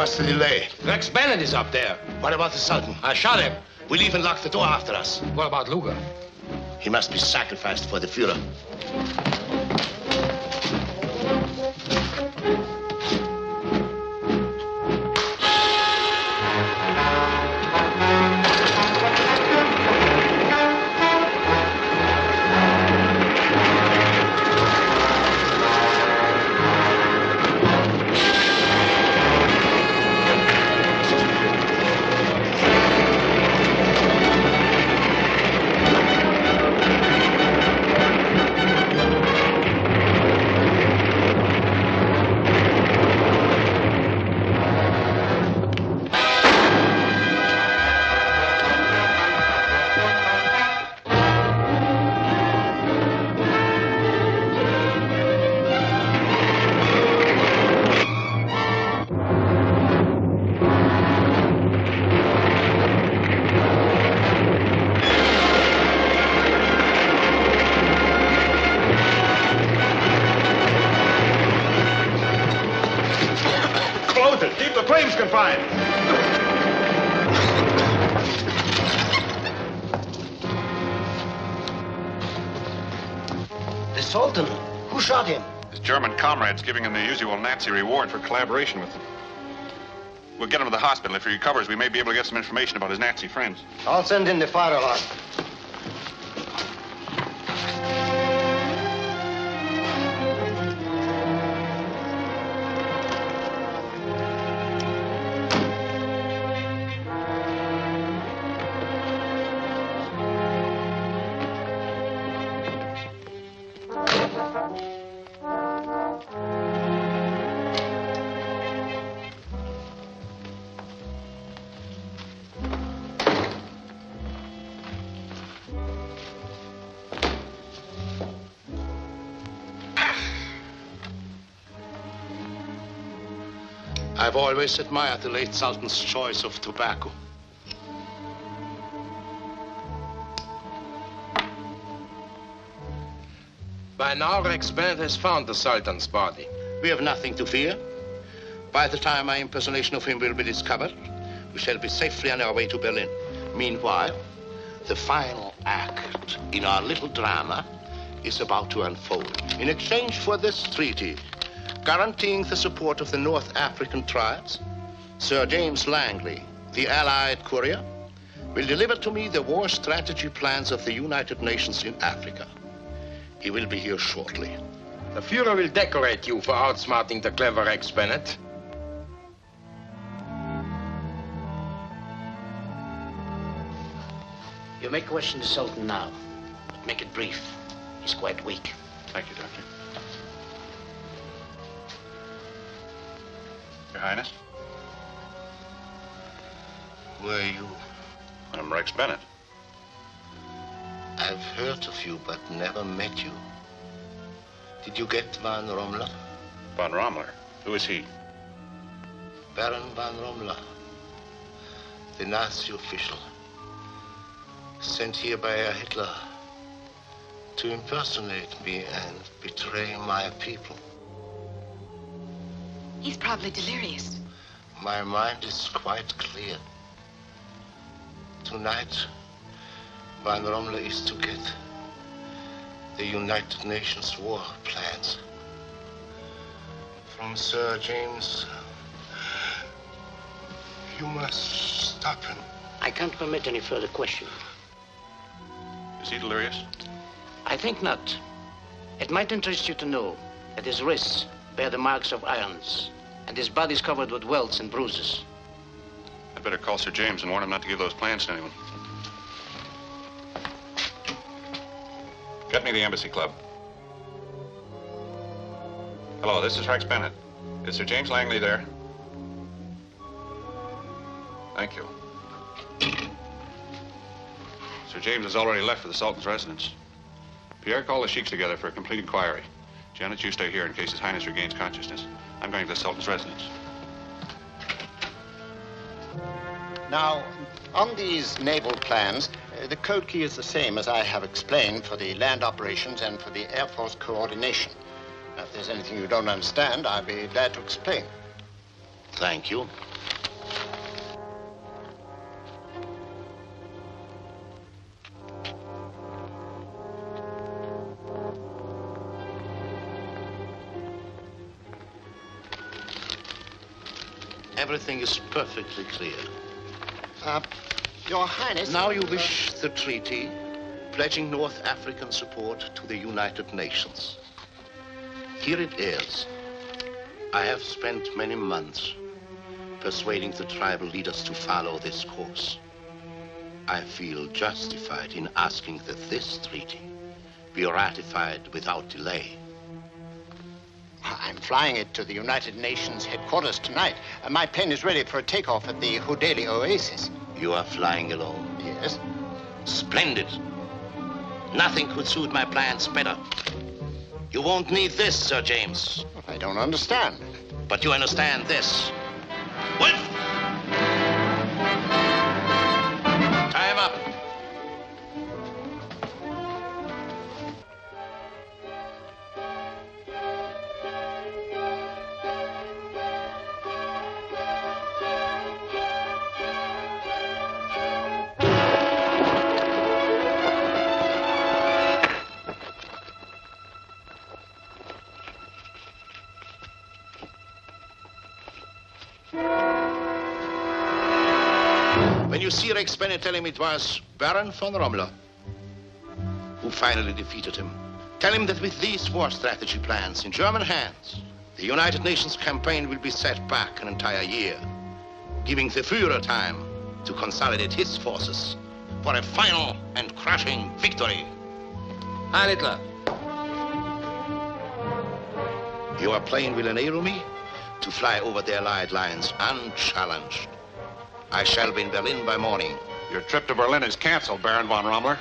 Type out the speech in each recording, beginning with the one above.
What's the delay? Rex Bennett is up there. What about the Sultan? I shot him. We'll even lock the door after us. What about Luger? He must be sacrificed for the Führer. Comrades giving him the usual Nazi reward for collaboration with them. We'll get him to the hospital. If he recovers, we may be able to get some information about his Nazi friends. I'll send in the fire alarm. I've always admired the late Sultan's choice of tobacco. By now, Rex Bennett has found the Sultan's body. We have nothing to fear. By the time my impersonation of him will be discovered, we shall be safely on our way to Berlin. Meanwhile, the final act in our little drama is about to unfold. In exchange for this treaty, guaranteeing the support of the North African tribes, Sir James Langley, the Allied courier, will deliver to me the war strategy plans of the United Nations in Africa. He will be here shortly. The Führer will decorate you for outsmarting the clever Rex Bennett. You may question the Sultan now, but make it brief. He's quite weak. Thank you, Doctor. Your Highness? Who are you? I'm Rex Bennett. I've heard of you, but never met you. Did you get Van Rommler? Von Rommler? Who is he? Baron Van Rommler, the Nazi official, sent here by Herr Hitler to impersonate me and betray my people. He's probably delirious. My mind is quite clear. Tonight, Van Rommler is to get the United Nations war plans from Sir James. You must stop him. I can't permit any further questioning. Is he delirious? I think not. It might interest you to know that his wrists bear the marks of irons, and his body's covered with welts and bruises. I'd better call Sir James and warn him not to give those plans to anyone. Get me the Embassy Club. Hello, this is Rex Bennett. Is Sir James Langley there? Thank you. Sir James has already left for the Sultan's residence. Pierre, call the sheiks together for a complete inquiry. Janet, you stay here in case His Highness regains consciousness. I'm going to the Sultan's residence. Now, on these naval plans, the code key is the same as I have explained for the land operations and for the Air Force coordination. Now, if there's anything you don't understand, I'll be glad to explain. Thank you. Everything is perfectly clear. Your Highness... Now you wish the treaty pledging North African support to the United Nations. Here it is. I have spent many months persuading the tribal leaders to follow this course. I feel justified in asking that this treaty be ratified without delay. I'm flying it to the United Nations headquarters tonight. My plane is ready for a takeoff at the Hudeli Oasis. You are flying alone? Yes. Splendid. Nothing could suit my plans better. You won't need this, Sir James. I don't understand. But you understand this. Wolf! Time up. When you see Rex Bennett, tell him it was Baron von Rommler who finally defeated him. Tell him that with these war strategy plans in German hands, the United Nations campaign will be set back an entire year, giving the Führer time to consolidate his forces for a final and crushing victory. Heil Hitler. Your plane will enable me to fly over the Allied lines unchallenged. I shall be in Berlin by morning. Your trip to Berlin is canceled, Baron von Rommler.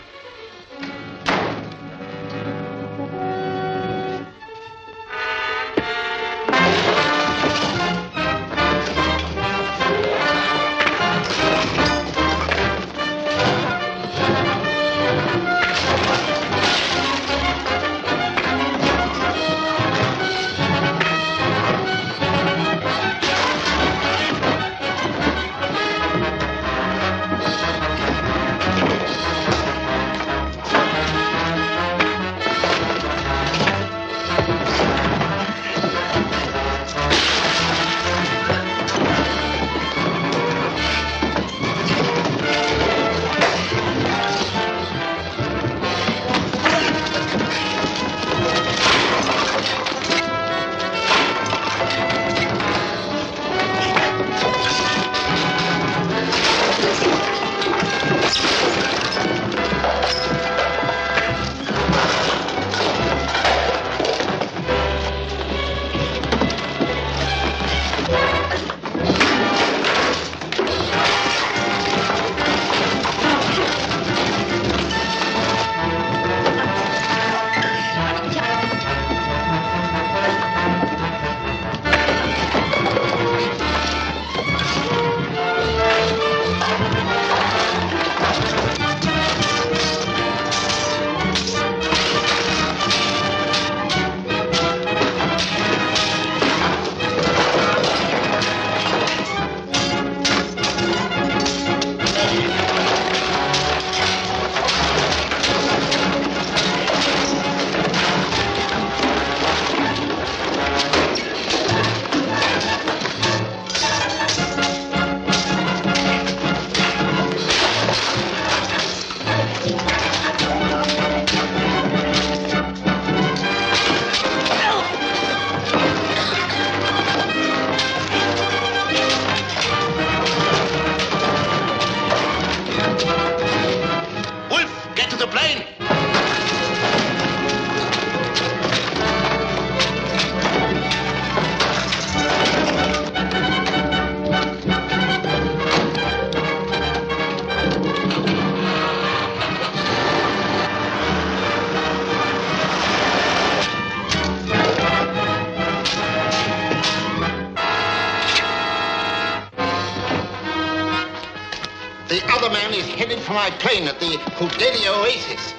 The other man is headed for my plane at the Hudeli Oasis.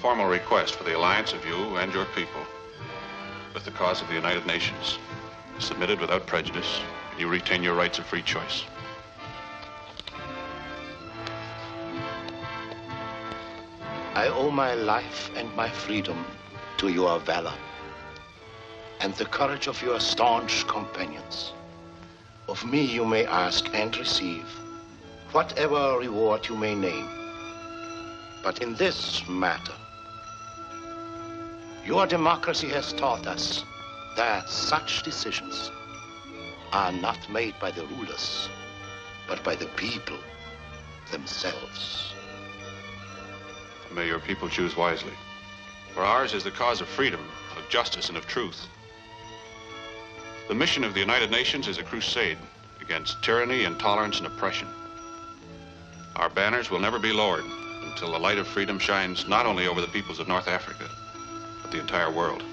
Formal request for the alliance of you and your people with the cause of the United Nations, submitted without prejudice, and you retain your rights of free choice. I owe my life and my freedom to your valor and the courage of your staunch companions. Of me you may ask and receive whatever reward you may name. But in this matter, your democracy has taught us that such decisions are not made by the rulers, but by the people themselves. May your people choose wisely, for ours is the cause of freedom, of justice, and of truth. The mission of the United Nations is a crusade against tyranny, intolerance, and oppression. Our banners will never be lowered until the light of freedom shines not only over the peoples of North Africa, but the entire world.